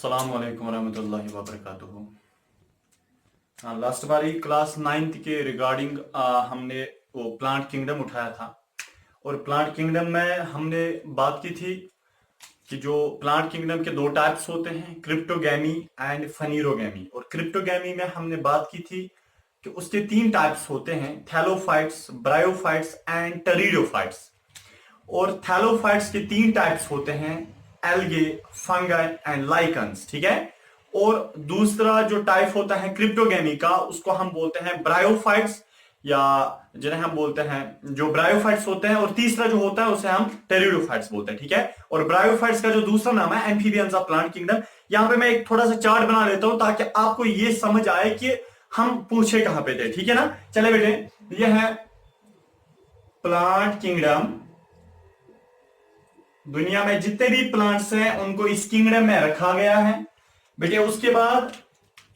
अस्सलाम वालेकुम रहमतुल्लाहि व बरकातुहू। हाँ, लास्ट बारी क्लास 9th के रिगार्डिंग हमने वो प्लांट किंगडम उठाया था। और प्लांट किंगडम में हमने बात की थी कि जो प्लांट किंगडम के दो टाइप्स होते हैं, क्रिप्टोगैमी एंड फनीरोगैमी। और क्रिप्टोगैमी में हमने बात की थी कि उसके तीन टाइप्स होते हैं, थैलोफाइट्स, ब्रायोफाइट्स एंड टेरिडोफाइट्स। और थैलोफाइट्स के तीन टाइप्स होते हैं, एल्गे, फंगाई एंड लाइकन्स। ठीक है। और दूसरा जो टाइप होता है क्रिप्टोगैमी का, उसको हम बोलते हैं ब्रायोफाइट्स, या जिन्हें हम बोलते हैं जो ब्रायोफाइट्स होते हैं। और तीसरा जो होता है उसे हम टेरिडोफाइट्स बोलते हैं। ठीक है। और ब्रायोफाइट्स का जो दूसरा नाम है एम्फीबियंस ऑफ प्लांट किंगडम। यहां पे मैं एक थोड़ा सा चार्ट बना लेता हूं ताकि आपको ये समझ आए कि हम पूछे कहां पे थे। ठीक है ना। चले बेटे, ये है प्लांट किंगडम। दुनिया में जितने भी प्लांट्स हैं उनको इस किंगडम में रखा गया है बेटे। उसके बाद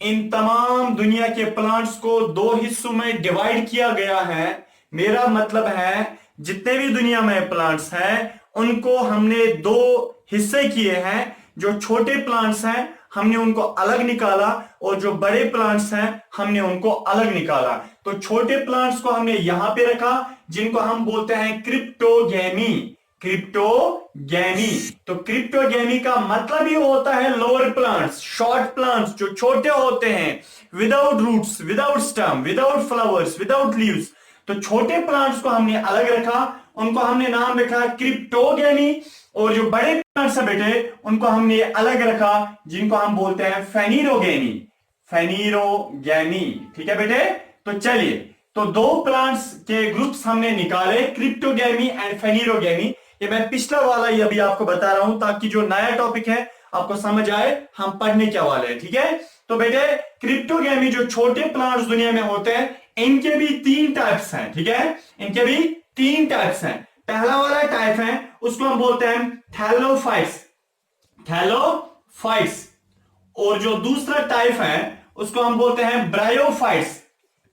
इन तमाम दुनिया के प्लांट्स को दो हिस्सों में डिवाइड किया गया है। मेरा मतलब है जितने भी दुनिया में प्लांट्स हैं उनको हमने दो हिस्से किए हैं। जो छोटे प्लांट्स हैं हमने उनको अलग निकाला, और जो बड़े प्लांट्स हैं हमने उनको अलग निकाला। तो छोटे प्लांट्स को हमने यहां पे रखा, जिनको हम बोलते हैं क्रिप्टोगैमी। क्रिप्टोगैमी, तो क्रिप्टोगैमी का मतलब ही होता है लोअर प्लांट्स, शॉर्ट प्लांट्स जो छोटे होते हैं, without roots, without stem, without flowers, without leaves. तो छोटे प्लांट्स को हमने अलग रखा, उनको हमने नाम रखा क्रिप्टोगैमी। और जो बड़े प्लांट्स है बेटे उनको हमने अलग रखा, जिनको हम बोलते हैं फेनीरोगैमी। फेनीरोगैमी, ठीक है बेटे। तो चलिए, तो दो प्लांट्स के ग्रुप्स हमने निकाले, क्रिप्टोगैमी एंड फेनीरोगैमी। ये मैं पिछला वाला ही अभी आपको बता रहा हूं ताकि जो नया टॉपिक है आपको समझ आए हम पढ़ने क्या वाले हैं। ठीक है। तो बेटे क्रिप्टोगैमी जो छोटे प्लांट्स दुनिया में होते हैं, इनके भी तीन टाइप्स हैं। ठीक है। इनके भी तीन टाइप्स हैं। पहला वाला टाइप है उसको हम बोलते हैं थैलोफाइट्स। थैलोफाइट्स। और जो दूसरा टाइप है उसको हम बोलते हैं ब्रायोफाइट्स।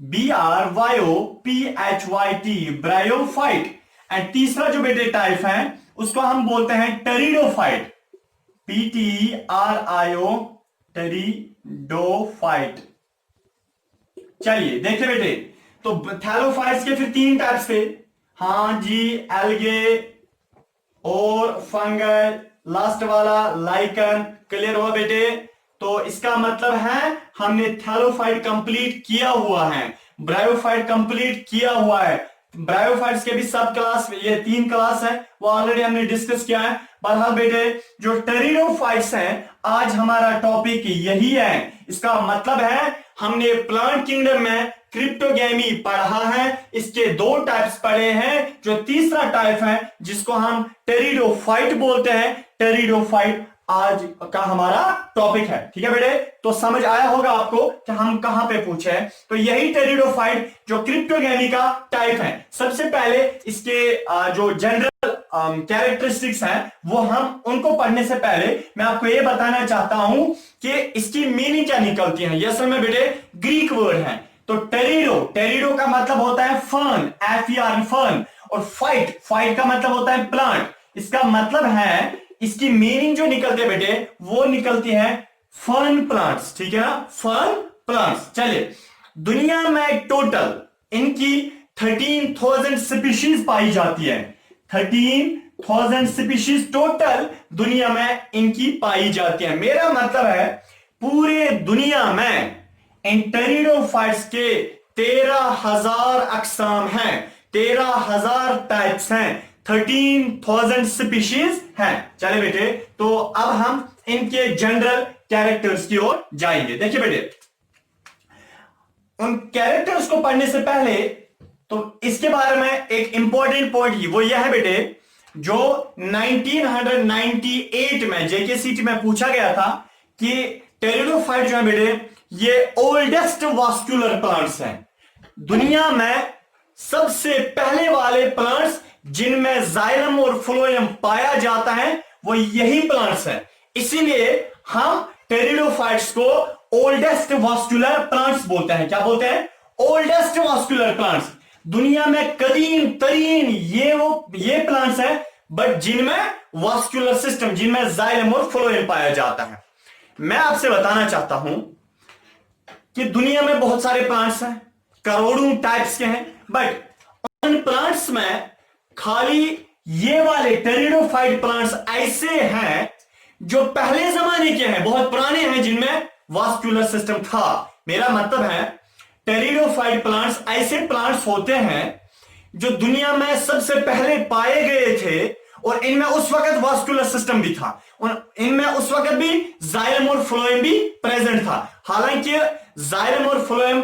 BRYOPHYT, bryophyte. एंड तीसरा जो बेटे टाइप है उसको हम बोलते हैं टेरिडोफाइट। PTRIO, pteridophyte. चलिए देखिए बेटे, तो थैलोफाइट्स के फिर तीन टाइप्स थे। हाँ जी, एल्गे और फंगल, लास्ट वाला लाइकन। क्लियर हुआ बेटे। तो इसका मतलब है हमने थैलोफाइट कंप्लीट किया हुआ है, ब्रायोफाइट कंप्लीट किया हुआ है। ब्रायोफाइट्स के भी सब क्लास, ये तीन क्लास है, वो ऑलरेडी हमने डिस्कस किया है। बहरहाल बेटे जो टेरिडोफाइट्स हैं, आज हमारा टॉपिक यही है। इसका मतलब है हमने प्लांट किंगडम में क्रिप्टोगैमी पढ़ा है, इसके दो टाइप्स पढ़े हैं। जो तीसरा टाइप है जिसको हम टेरिडोफाइट बोलते हैं, टेरिडोफाइट आज का हमारा टॉपिक है। ठीक है बेटे। तो समझ आया होगा आपको कि हम कहां पे पूछे हैं। तो यही टेरिडोफाइट जो क्रिप्टोगैमी का टाइप है। सबसे पहले इसके जो जनरल कैरेक्टरिस्टिक्स हैं वो हम उनको पढ़ने से पहले मैं आपको ये बताना चाहता हूं कि इसकी मीनिंग क्या निकलती है। ये असल में बेटे ग्रीक वर्ड है। तो टेरिडो, टेरिडो का मतलब होता है फर्न, FER, फर्न। और फाइट, फाइट का मतलब होता है प्लांट। इसका मतलब है, इसकी मीनिंग जो निकलती है बेटे वो निकलती है फर्न प्लांट्स। ठीक है ना, फर्न प्लांट्स। चलिए, दुनिया में टोटल इनकी 13,000 स्पीशीज पाई जाती है। 13,000 स्पीशीज टोटल दुनिया में इनकी पाई जाती है। मेरा मतलब है पूरे दुनिया में इन टेरिडोफाइट्स के 13,000 अकसाम हैं, 13,000 टाइप्स हैं, 13,000 स्पीशीज हैं। चले बेटे, तो अब हम इनके जनरल कैरेक्टर्स की ओर जाएंगे। देखिए बेटे, उन कैरेक्टर्स को पढ़ने से पहले तो इसके बारे में एक इंपॉर्टेंट पॉइंट वो यह है बेटे, जो 1998 में JKCT में पूछा गया था कि टेरिडोफाइट जो है बेटे ये ओल्डेस्ट वास्कुलर प्लांट्स हैं। दुनिया में सबसे पहले वाले प्लांट्स जिनमें जाइलम और फ्लोएम पाया जाता है वो यही प्लांट्स हैं। इसीलिए हम टेरिडोफाइट्स को ओल्डेस्ट वास्कुलर प्लांट्स बोलते हैं। क्या बोलते हैं? Oldest vascular plants. दुनिया में कदीम तरीन ये प्लांट्स हैं, बट जिनमें वास्कुलर सिस्टम, जिनमें जाइलम और फ्लोएम पाया जाता है। मैं आपसे बताना चाहता हूं कि दुनिया में बहुत सारे प्लांट्स हैं, करोड़ों टाइप्स के हैं, बट उन प्लांट्स में खाली ये वाले टेरिडोफाइट प्लांट्स ऐसे हैं जो पहले जमाने के हैं, बहुत पुराने हैं, जिनमें वास्कुलर सिस्टम था। मेरा मतलब है टेरिडोफाइट प्लांट्स ऐसे प्लांट्स होते हैं जो दुनिया में सबसे पहले पाए गए थे, और इनमें उस वक्त वास्कुलर सिस्टम भी था, और इनमें उस वक्त भी जाइलम और फ्लोएम भी प्रेजेंट था। हालांकि जाइलम और फ्लोएम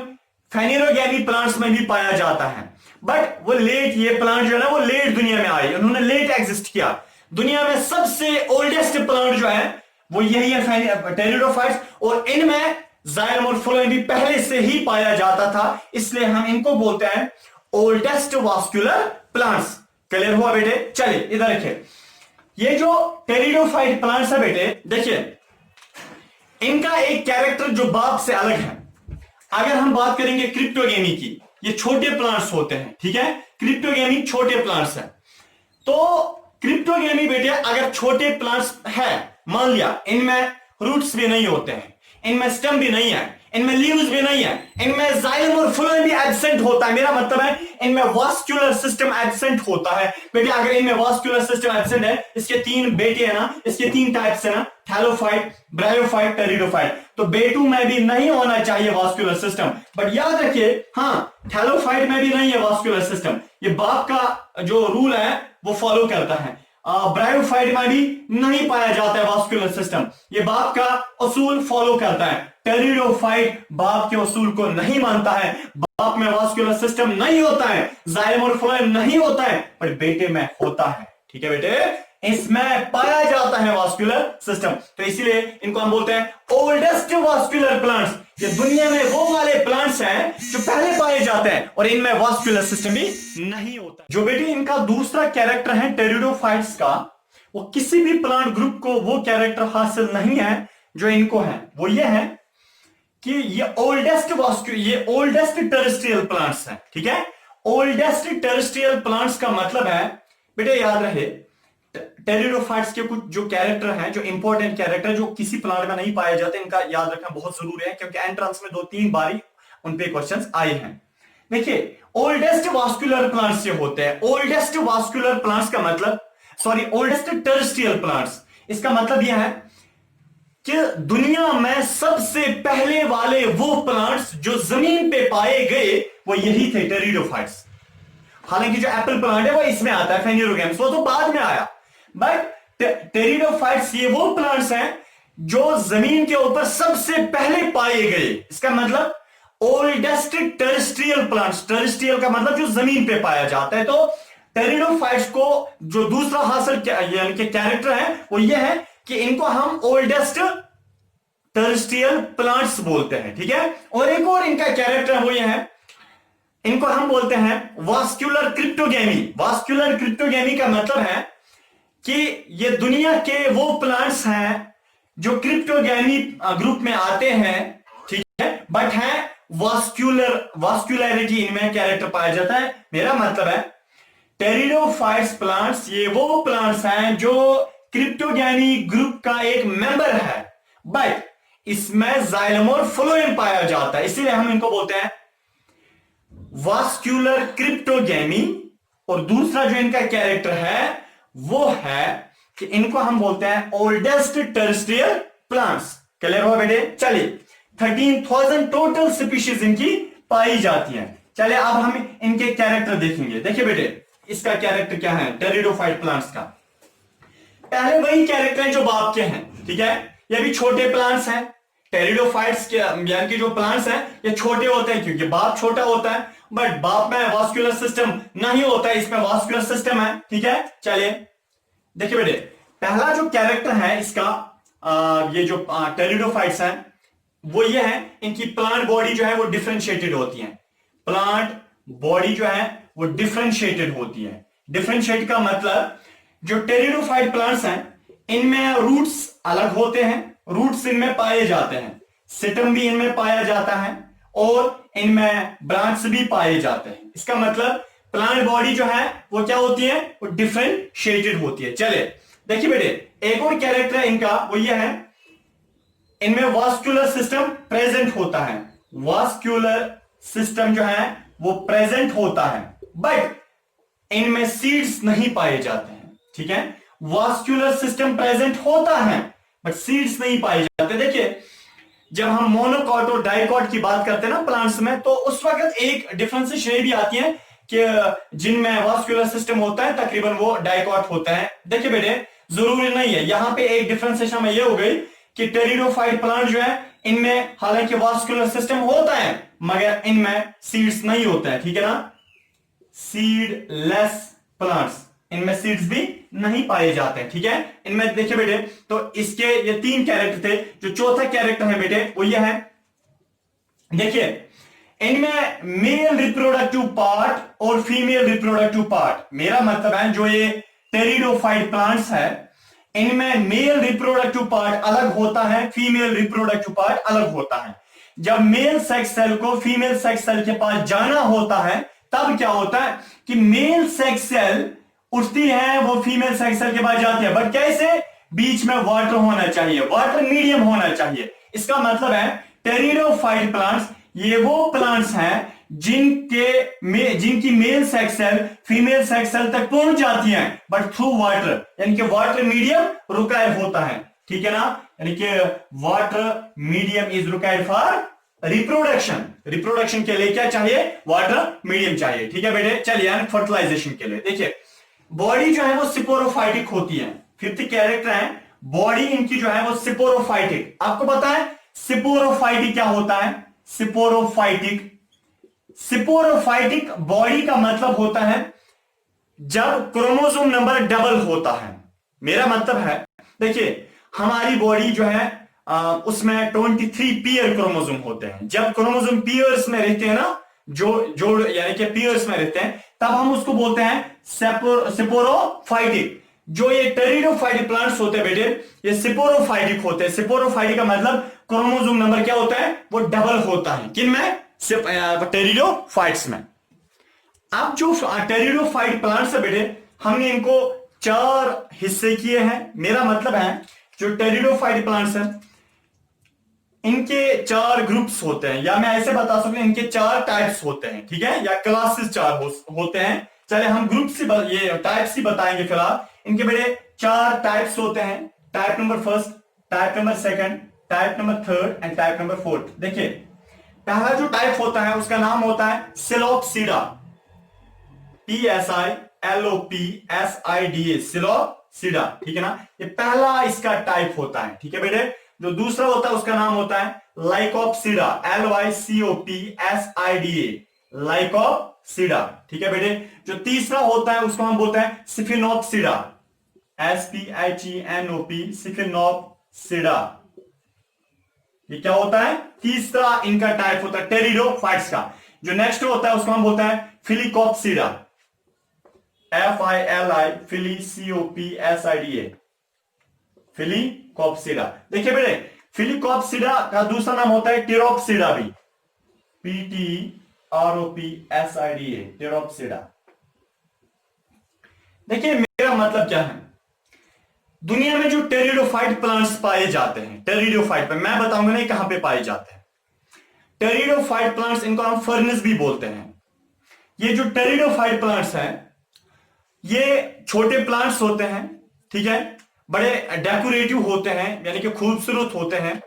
फेनेरोगैमी प्लांट्स में भी पाया जाता है, बट वो लेट, ये प्लांट जो है ना वो लेट दुनिया में आए, उन्होंने लेट एग्जिस्ट किया। दुनिया में सबसे ओल्डेस्ट प्लांट जो है वो यही है, टेरिडोफाइट्स, और इनमें जाइलम और फ्लोएम भी पहले से ही पाया जाता था, इसलिए हम इनको बोलते हैं ओल्डेस्ट वास्कुलर प्लांट्स। क्लियर हुआ बेटे? चलिए इधर देखिए, ये जो टेरिडोफाइट प्लांट्स है बेटे, देखिए इनका एक कैरेक्टर जो बाप से अलग है। अगर हम बात करेंगे क्रिप्टोगेमी की, ये छोटे प्लांट्स होते हैं, ठीक है, क्रिप्टोगेमी छोटे प्लांट्स है। तो क्रिप्टोगेमी बेटे अगर छोटे प्लांट्स है, मान लिया इनमें रूट्स भी नहीं होते हैं, इनमें स्टेम भी नहीं है, इनमें लीव्स भी नहीं है, इनमें जाइलम और फ्लोएम भी एब्सेंट होता है। मेरा मतलब है इनमें वास्कुलर सिस्टम एब्सेंट होता है बेटे। अगर इनमें वास्कुलर सिस्टम एब्सेंट है, इसके तीन बेटे है ना, इसके तीन टाइप्स है ना, थैलोफाइट, ब्रायोफाइट, टेरिडोफाइट, तो बेटू में भी नहीं होना चाहिए वास्कुलर सिस्टम। बट याद रखिए, हाँ, थैलोफाइट में भी नहीं है वास्कुलर सिस्टम, ये बाप का जो रूल है वो फॉलो करता है। ब्रायोफाइट में भी नहीं पाया जाता है वास्कुलर सिस्टम, ये बाप का उसूल फॉलो करता है। टेरिडोफाइट बाप के उसूल को नहीं मानता है, बाप में वास्कुलर सिस्टम नहीं होता है, जाइलम और फ्लोएम नहीं होता है, पर बेटे में होता है। ठीक है बेटे, इसमें पाया जाता है वास्कुलर सिस्टम, तो इसीलिए इनको हम बोलते हैं ओल्डेस्ट वास्कुलर प्लांट्स। ये दुनिया में वो वाले प्लांट्स हैं जो पहले पाए जाते हैं, और इनमें वास्कुलर सिस्टम भी नहीं होता। जो बेटे इनका दूसरा कैरेक्टर है टेरिडोफाइट्स का, वो किसी भी प्लांट ग्रुप को वो कैरेक्टर हासिल नहीं है जो इनको है। वो ये है कि ये ओल्डेस्ट टेरेस्ट्रियल प्लांट्स हैं। ठीक है, ओल्डेस्ट टेरेस्ट्रियल प्लांट्स का मतलब है बेटे, याद रहे, टेरिडोफाइट्स के कुछ जो कैरेक्टर हैं, जो इंपॉर्टेंट कैरेक्टर जो किसी प्लांट में नहीं पाए जाते, इनका याद रखना बहुत जरूरी है, क्योंकि एंट्रेंस में 2-3 बारी उन पे क्वेश्चंस आए हैं। देखिए, ओल्डेस्ट वास्कुलर प्लांट्स जो होते हैं, ओल्डेस्ट वास्कुलर प्लांट्स का मतलब, सॉरी, ओल्डेस्ट टेरेस्ट्रियल प्लांट्स, इसका मतलब यह है कि दुनिया में सबसे पहले वाले वो प्लांट्स जो जमीन पे पाए गए वो यही थे, टेरिडोफाइट्स। हालांकि जो एप्पल प्लांट है वो इसमें आता है, फेनेरोगैम्स, वो तो बाद में आया, बट टेरिडोफाइट्स ये वो प्लांट्स हैं जो जमीन के ऊपर सबसे पहले पाए गए। इसका मतलब ओल्डेस्ट टेरेस्ट्रियल प्लांट्स, टेरेस्ट्रियल का मतलब जो जमीन पे पाया जाता है। तो टेरिडोफाइट्स को जो दूसरा हासिल यानी कि कैरेक्टर है वो ये है कि इनको हम ओल्डेस्ट टेरेस्ट्रियल प्लांट्स बोलते हैं। ठीक है, और एक और इनका कैरेक्टर है वो ये है, इनको हम बोलते हैं वास्कुलर क्रिप्टोगेमी। वास्कुलर क्रिप्टोगेमी का मतलब है कि ये दुनिया के वो प्लांट्स हैं जो क्रिप्टोगेमी ग्रुप में आते हैं, ठीक है, बट है वास्कुलरिटी इनमें कैरेक्टर पाया जाता है। मेरा मतलब है टेरिडोफाइट्स प्लांट्स ये वो प्लांट्स हैं जो क्रिप्टोगेमी ग्रुप का एक मेंबर है, बट इसमें जाइलम और फ्लोएम पाया जाता है, इसीलिए हम इनको बोलते हैं वास्कुलर क्रिप्टोगेमी। और दूसरा जो इनका कैरेक्टर है वो है कि इनको हम बोलते हैं ओल्डेस्ट टेरेस्ट्रियल प्लांट्स। क्लियर हो बेटे? चलिए, 13,000 टोटल स्पीशीज इनकी पाई जाती है। चलिए अब हम इनके कैरेक्टर देखेंगे। देखिए बेटे, इसका कैरेक्टर क्या है टेरिडोफाइट प्लांट्स का। पहले वही कैरेक्टर है जो बाप के हैं। ठीक है, ये भी छोटे प्लांट्स हैं, टेरिडोफाइट्स के यानी कि जो प्लांट्स हैं ये छोटे होते हैं क्योंकि बाप छोटा होता है, बट बाप में वास्कुलर सिस्टम नहीं होता है, इसमें वास्कुलर सिस्टम है। ठीक है, चलिए देखिए बेटे, पहला जो कैरेक्टर है इसका, ये जो टेरिडोफाइट्स हैं वो ये है, इनकी प्लांट बॉडी जो है वो डिफरेंशिएटेड होती है। प्लांट बॉडी जो है वो डिफरेंशिएटेड होती है। डिफरेंशिएट का मतलब जो टेरिडोफाइट प्लांट्स हैं इनमें रूट्स अलग होते हैं, रूट्स इनमें पाए जाते हैं, सिटम भी इनमें पाया जाता है, और इनमें ब्रांच भी पाए जाते हैं। इसका मतलब प्लांट बॉडी जो है वो क्या होती है, वो डिफरेंशिएटेड होती है। चले देखिए बेटे, एक और कैरेक्टर है इनका, वो ये है इनमें वास्कुलर सिस्टम प्रेजेंट होता है, वास्कुलर सिस्टम जो है वो प्रेजेंट होता है, बट इनमें सीड्स नहीं पाए जाते हैं। ठीक है, वास्कुलर सिस्टम प्रेजेंट होता है बट सीड्स नहीं पाए जाते। देखिए जब हम मोनोकॉट और डाइकॉट की बात करते हैं ना प्लांट्स में, तो उस वक्त एक डिफरेंसेशन ये भी आती है कि जिनमें वास्कुलर सिस्टम होता है तकरीबन वो डाइकॉट होता है। देखिए बेटे जरूरी नहीं है, यहां पे एक डिफरेंशिएशन में ये हो गई कि टेरिडोफाइट प्लांट जो है इनमें हालांकि वास्कुलर सिस्टम होता है मगर इनमें सीड्स नहीं होता है। ठीक है ना, सीडलेस प्लांट्स, इनमें सीड्स भी नहीं पाए जाते हैं। ठीक है, इनमें देखिए बेटे तो इसके ये 3 कैरेक्टर थे, जो चौथा कैरेक्टर है बेटे वो ये है। देखिए इनमें मेल रिप्रोडक्टिव पार्ट और फीमेल रिप्रोडक्टिव पार्ट, मेरा मतलब है जो ये टेरिडोफाइट प्लांट्स है इनमें मेल रिप्रोडक्टिव पार्ट अलग होता है, फीमेल रिप्रोडक्टिव पार्ट अलग होता है। जब मेल सेक्स सेल को फीमेल सेक्स सेल के पास जाना होता है तब क्या होता है कि मेल सेक्स सेल उठती है, वो फीमेल सेक्स सेल के पास जाती है, बट कैसे, बीच में वाटर होना चाहिए, वाटर मीडियम होना चाहिए। इसका मतलब है टेरिडोफाइट प्लांट्स ये वो प्लांट्स हैं जिनकी male sex cell female sex cell तक पहुंच जाती हैं बट थ्रू वाटर, यानी कि वाटर मीडियम रिक्वायर्ड होता है। ठीक है ना, यानी कि water medium is required for reproduction, reproduction के लिए क्या चाहिए, वाटर मीडियम चाहिए। ठीक है बेटे, चलिए फर्टिलाइजेशन के लिए देखिए बॉडी जो है वो सिपोरोफाइटिक होती है। 5th कैरेक्टर है, बॉडी इनकी जो है वो सिपोरोफाइटिक। आपको पता है सिपोरोफाइटिक क्या होता है, सिपोरोफाइटिक, सिपोरोफाइटिक बॉडी का मतलब होता है जब क्रोमोसोम नंबर डबल होता है। मेरा मतलब है देखिए हमारी बॉडी जो है उसमें 23 पेयर क्रोमोसोम होते हैं। जब क्रोमोसोम पेयर्स में रहते हैं ना, जोड़ यानी कि पेयर्स में रहते हैं, तब हम उसको बोलते हैं सिपोरोफाइटिक। जो ये टेरिडोफाइटिक प्लांट्स होते हैं बेटे ये सिपोरोफाइटिक होते हैं। सिपोरोफाइटिक का मतलब क्रोमोसोम नंबर क्या होता है, वो डबल होता है। किन में, टेरिडोफाइट्स में। अब जो टेरिडोफाइट प्लांट्स है बेटे हमने इनको 4 हिस्से किए हैं। मेरा मतलब है जो टेरिडोफाइट प्लांट्स हैं इनके 4 ग्रुप्स होते हैं, या मैं ऐसे बता सकता हूं इनके 4 टाइप्स होते हैं। ठीक है, या क्लासेस 4 होते हैं। चले हम ग्रुप से ये टाइप्स ही बताएंगे फिलहाल। इनके बेटे 4 टाइप्स होते हैं, type number 1, type number 2, type number 3 and type number 4। देखिए पहला जो टाइप होता है उसका नाम होता है सिलोपसीडा, PSILOPSIDA, सिलोपसीडा। ठीक है ना, ये पहला इसका टाइप होता है। ठीक है बेटे, जो दूसरा होता है उसका नाम होता है लाइकोप्सीडा, LYCOPSIDA, लाइकोप्सीडा। ठीक है बेटे, जो तीसरा होता है उसको हम बोलते हैं सिफिनोप्सीडा, SPHENOP, सिफिनोप्सीडा। ये क्या होता है, तीसरा इनका टाइप होता है टेरिडोफाइट्स का। जो नेक्स्ट होता है उसको हम बोलते हैं फिलिकोप्सीडा, FILI, FILICOPSIDA, फिलिकोप्सीडा। देखिए बेटे फिलिकोप्सीडा का दूसरा नाम होता है टेरोप्सीडा भी, PTROPSIDA, टेरोप्सीडा। देखिए मेरा मतलब क्या है, दुनिया में जो टेरिडोफाइट प्लांट्स पाए जाते हैं, टेरिडोफाइट पे मैं बताऊंगा नहीं कहां पे पाए जाते हैं। टेरिडोफाइट प्लांट्स इनको हम फर्नेस भी बोलते हैं। ये जो टेरिडोफाइट प्लांट्स हैं ये छोटे प्लांट्स होते हैं। ठीक है, बड़े डेकोरेटिव होते हैं, यानी कि खूबसूरत होते हैं।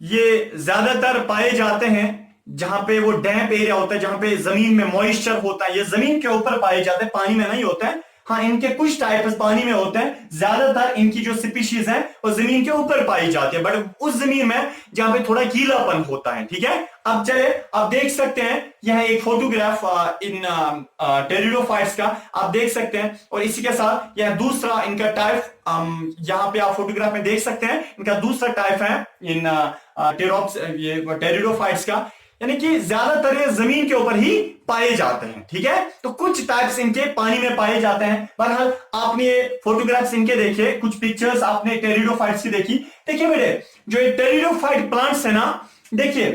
ये ज्यादातर पाए जाते हैं जहां पे वो डैम्प एरिया होता है, जहां पे जमीन में मॉइस्चर होता है। ये जमीन के ऊपर पाए जाते हैं, पानी में नहीं होते हैं। हाँ, इनके कुछ टाइप्स पानी में होते हैं, ज्यादातर इनकी जो स्पीशीज है वो जमीन के ऊपर पाई जाती है, बट उस जमीन में जहां पे थोड़ा गीलापन होता है। ठीक है, अब चले आप देख सकते हैं यह एक फोटोग्राफ इन टेरिडोफाइट्स का आप देख सकते हैं, और इसी के साथ यह दूसरा इनका टाइप यहां पे आप फोटोग्राफ में देख सकते हैं। इनका दूसरा टाइप है इन टेरिडोफाइट्स का, यानी कि ज्यादातर ये जमीन के ऊपर ही पाए जाते हैं। ठीक है, तो कुछ टाइप्स इनके पानी में पाए जाते हैं। बहरहाल आपने ये फोटोग्राफ्स इनके देखे, कुछ पिक्चर्स आपने टेरिडोफाइट्स की देखी। देखिए बेटे जो ये टेरिडोफाइट प्लांट्स है ना, देखिए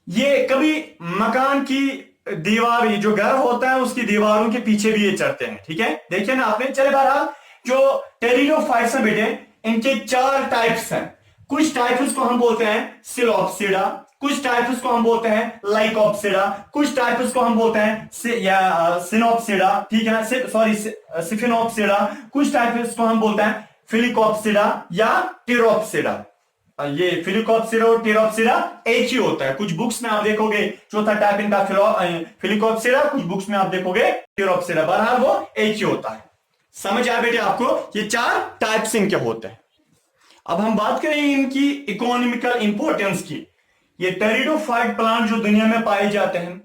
ये कभी मकान की दीवार, ये जो घर होता है उसकी दीवारों के पीछे भी ये चढ़ते हैं। ठीक है, देखिए ना आपने। चले बहरहाल जो टेरिडोफाइट्स है बेटे इनके 4 टाइप्स हैं। कुछ टाइप्स को हम बोलते हैं सिलोप्सिडा, कुछ टाइप्स को हम बोलते हैं लाइकोप्सिडा, कुछ टाइप्स को हम बोलते हैं सिनोप्सिडा, ठीक है ना, सॉरी सिफिनोप्सिडा, कुछ टाइप्स को हम बोलते हैं फिलिकोप्सिडा या टिरोप्सिडा। ये फिलिकोप्सिडा और टिरोप्सिडा एक ही होता है। कुछ बुक्स में आप देखोगे चौथा टाइप इनका फिलिकोप्सिडा, कुछ बुक्स में आप देखोगे टिरोप्सिडा, बहरहाल वो एक ही होता है। समझ आया बेटे आपको? ये 4 टाइप्स इनके होते हैं। अब हम बात करें इनकी इकोनॉमिकल इंपॉर्टेंस की। ये टेरिडोफाइट प्लांट जो दुनिया में पाए जाते हैं,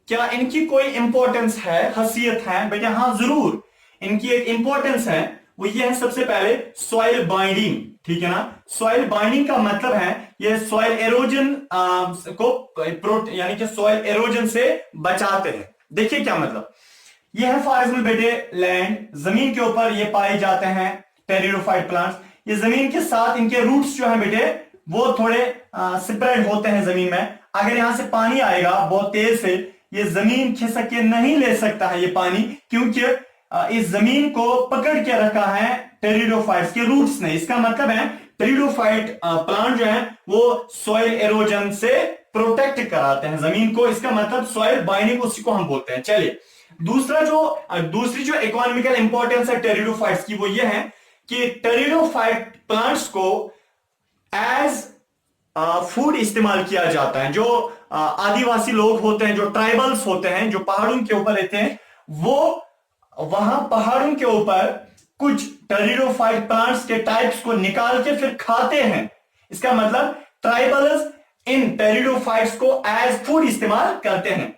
क्या इनकी कोई इंपॉर्टेंस है, हैसियत है? बेटे हाँ जरूर, इनकी एक इंपॉर्टेंस है, वो ये है सबसे पहले सॉइल बाइंडिंग, ठीक है ना। सॉइल बाइंडिंग का मतलब है ये सॉइल एरोजन को यानी कि सॉइल एरोजन से बचाते हैं। देखिए क्या मतलब, ये है फॉर एग्जाम्पल बेटे लैंड, जमीन के ऊपर ये पाए जाते हैं टेरिडोफाइट प्लांट्स। ये जमीन के साथ इनके रूट्स जो है बेटे वो थोड़े स्प्रेड होते हैं जमीन में। अगर यहां से पानी आएगा बहुत तेज से, ये जमीन खिसक के नहीं ले सकता है ये पानी, क्योंकि इस जमीन को पकड़ के रखा है टेरिडोफाइट्स के रूट्स ने। इसका मतलब है टेरिडोफाइट प्लांट जो है वो सॉइल एरोजन से प्रोटेक्ट कराते हैं जमीन को। इसका मतलब सॉइल बाइंडिंग उसी को हम बोलते हैं। चलिए दूसरी जो इकोनॉमिकल इंपॉर्टेंस है टेरिडोफाइट्स की, वो ये है कि टेरिडोफाइट प्लांट्स को एज फूड इस्तेमाल किया जाता है। जो आदिवासी लोग होते हैं, जो ट्राइबल्स होते हैं, जो पहाड़ों के ऊपर रहते हैं, वो वहां पहाड़ों के ऊपर कुछ टेरिडोफाइट प्लांट्स के टाइप्स को निकाल के फिर खाते हैं। इसका मतलब ट्राइबल्स इन टेरिडोफाइट्स को एज फूड इस्तेमाल करते हैं,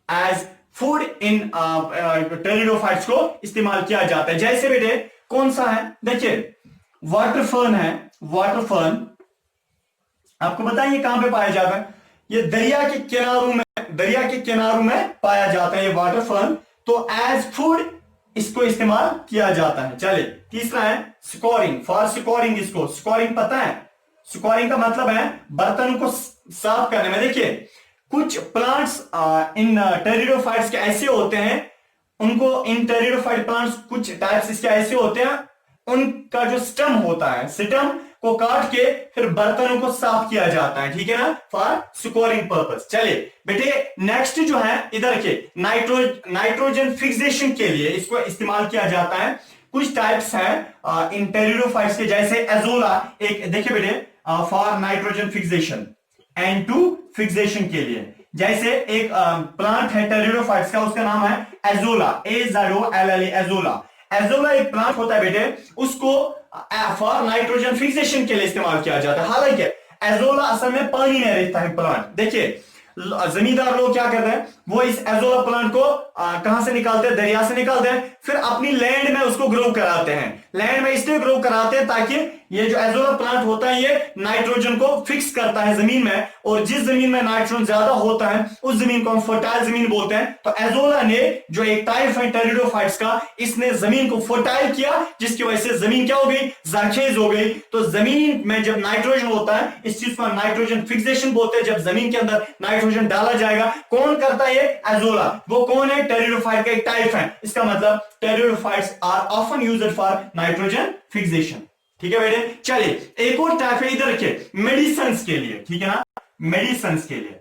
एज फूड इन टेरिडोफाइट्स को इस्तेमाल किया जाता है। जैसे बेटे कौन सा है, देखिए वाटरफर्न है। वाटरफर्न आपको बताइए कहां पे पाया जाता है? ये दरिया के किनारों में पाया जाता है ये वाटरफर्न, तो एज फूड इसको इस्तेमाल किया जाता है। चलिए तीसरा है स्कोरिंग, फॉर स्कोरिंग। इसको स्कोरिंग पता है? स्कोरिंग का मतलब है बर्तनों को साफ करने में। देखिए कुछ प्लांट्स इन टेरिडोफाइट्स के ऐसे होते हैं, उनको इन टेरिडोफाइट प्लांट्स कुछ टाइप्स इसके ऐसे होते हैं, उनका जो स्टेम होता है, स्टेम को काट के फिर बर्तनों को साफ किया जाता है, ठीक है ना, फॉर स्कोरिंग पर्पस। चलिए बेटे नेक्स्ट जो है इधर के नाइट्रोजन फिक्सेशन के लिए इसको इस्तेमाल किया जाता है। कुछ टाइप्स हैं इन टेरिडोफाइट्स के, जैसे एजोला एक, देखिए बेटे for nitrogen fixation, N2 fixation के लिए। जैसे एक प्लांट है टेरिडोफाइट्स का, उसका नाम है एजोला, AZOLLA, एजोला। एजोला एक प्लांट होता है बेटे, उसको फॉर नाइट्रोजन फिक्सेशन के लिए इस्तेमाल किया जाता है। हालांकि एजोला असल में पानी में रहता है प्लांट। देखिए जमींदार लोग क्या करते हैं, वो इस एजोला प्लांट को कहां से निकालते हैं? दरिया से निकालते हैं, फिर अपनी लैंड में उसको ग्रो कराते हैं। लैंड में इसलिए ग्रो कराते हैं ताकि ये जो एजोला प्लांट होता है ये नाइट्रोजन को फिक्स करता है जमीन में, और जिस जमीन में नाइट्रोजन ज्यादा होता है उस जमीन को हम फर्टाइल जमीन बोलते हैं। तो एजोला ने जो एक टाइप है टेरिडोफाइट्स का, इसने जमीन को फर्टाइल किया, जिसकी वजह से जमीन क्या हो गई? जरखेज हो गई। तो जमीन में जब नाइट्रोजन होता है, इस चीज को नाइट्रोजन फिक्सेशन बोलते हैं। जब जमीन के अंदर नाइट्रोजन डाला जाएगा, कौन करता है? ये एजोला। वो कौन है? टेरिडोफाइट का एक टाइप है। इसका मतलब pteridophytes are often used for nitrogen fixation, ठीक है बेटे। चलिए एक और टाइप है इधर के, मेडिसिन के लिए, ठीक है ना, मेडिसिन के लिए।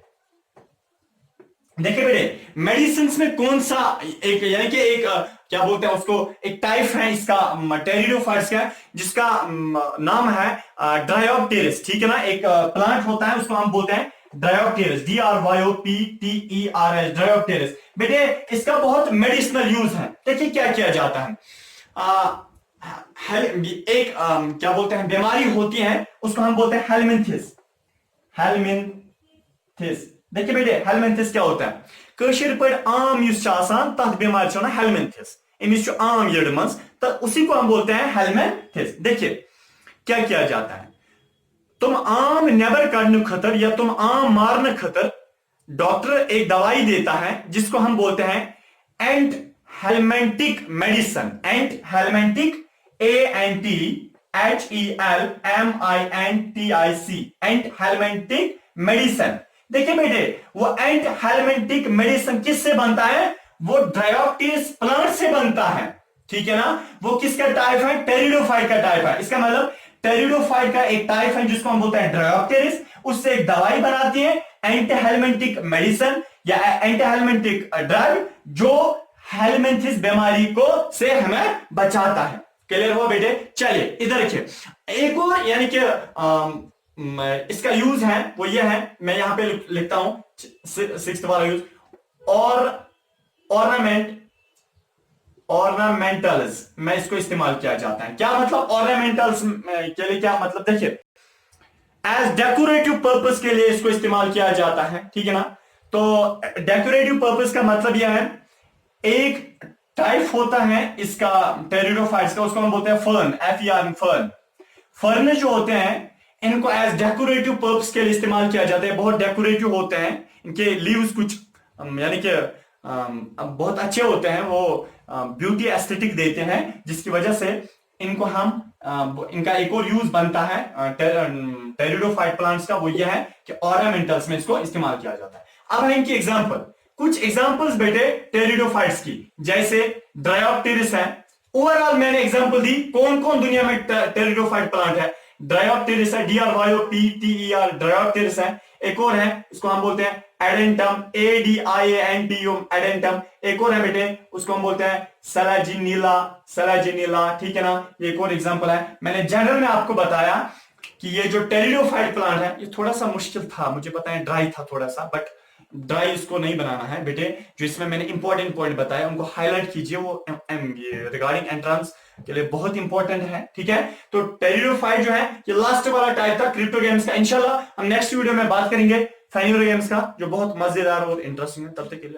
देखिए बेटे मेडिसिन में कौन सा एक, यानी कि एक क्या बोलते हैं उसको, एक टाइप है इसका टेरिडोफाइट्स का, जिसका नाम है ड्रायोप्टेरिस, ठीक है ना। एक प्लांट होता है, उसको हम बोलते हैं ड्रायोप्टेरिस, DRYOPTERS, ड्रायोप्टेरिस। बेटे इसका बहुत मेडिसिनल यूज है। देखिए क्या किया जाता है, एक क्या बोलते हैं बीमारी होती है, उसको हम बोलते हैं हेलमिंथिस। देखिए बेटे हेलमिंथिस क्या होता है? कशिर पर आम युस तथ बीमारी से हेलमिंथिस, अमिस आम यड़ मज, तो उसी को हम बोलते हैं हेलमिंथिस। देखिए क्या किया जाता है, तुम आम नेबर काटने खतर या तुम आम मारने खतर डॉक्टर एक दवाई देता है, जिसको हम बोलते हैं एंट हेलमेंटिक मेडिसिन। एंट हेलमेंटिक, ANTHELMINTIC, एंट हेलमेंटिक मेडिसिन। देखिए बेटे वो एंट हेलमेंटिक मेडिसिन किससे बनता है? वो ड्रायोप्टेरिस प्लांट से बनता है, ठीक है ना। वो किसका टाइप है? टेरिडोफाइट का टाइप है। इसका मतलब टेरिडोफाइट का एक टाइप है जिसको हम बोलते हैं ड्रायोप्टेरिस, उससे एक दवाई बनाती है, एंटी हेलमिंथिक मेडिसिन या एंटी हेलमिंथिक ड्रग, जो हेलमिंथिस बीमारी को से हमें बचाता है। क्लियर हुआ बेटे? चलिए इधर देखिए, एक और यानी कि इसका यूज है वो ये है, मैं यहां पे लिखता हूं 6th वाला यूज, और ऑर्नामेंटल्स में इसको इस्तेमाल किया जाता है। क्या मतलब ऑर्नामेंटल्स के लिए? क्या मतलब? देखिए, एज डेकोरेटिव पर्पस के लिए इसको इस्तेमाल किया जाता है, ठीक है ना। तो डेकोरेटिव पर्पस का मतलब यह है, एक टाइप होता है इसका टेरिडोफाइट्स का, उसको हम बोलते हैं फर्न, FERN, फर्न। फर्न जो होते हैं इनको एज डेकोरेटिव पर्पस के लिए इस्तेमाल किया जाता है, बहुत डेकोरेटिव होते हैं, इनके लीव्स कुछ यानी कि बहुत अच्छे होते हैं, वो ब्यूटी एस्थेटिक देते हैं, जिसकी वजह से इनको हम इनका एक और यूज बनता है टेरिडोफाइट प्लांट्स का, वो ये है कि ऑर्नामेंटल्स में इसको इस्तेमाल किया जाता है। अब है इनकी एग्जांपल, कुछ एग्जांपल्स बेटे टेरिडोफाइट्स की, जैसे ड्रायोप्टेरिस है। ओवरऑल मैंने एग्जांपल दी, कौन कौन दुनिया में टेरिडोफाइट प्लांट है। ड्रायोप्टेरिस है, DRYOPTER, ड्रायोप्टेरिस है। एक और है, इसको हम बोलते हैं एडेंटम, ADIANTUM, एडेंटम। एक और है बेटे, उसको हम बोलते हैं सैलाजिनीला, ठीक है ना। एक और एग्जांपल है। मैंने जनरल में आपको बताया कि ये जो टेरिडोफाइट प्लांट है ये थोड़ा सा मुश्किल था, मुझे पता है ड्राई था थोड़ा सा, बट ड्राई इसको नहीं बनाना है बेटे। जो इसमें मैंने इंपॉर्टेंट पॉइंट बताया उनको हाईलाइट कीजिए, वो रिगार्डिंग एंट्रेंस के लिए बहुत इंपॉर्टेंट है, ठीक है। तो टेरिडोफाइट जो है ये लास्ट वाला टाइप था क्रिप्टोगेम्स का। इंशाल्लाह हम नेक्स्ट वीडियो में बात करेंगे फाइनल गेम्स का, जो बहुत मजेदार और इंटरेस्टिंग है। तब तक के लिए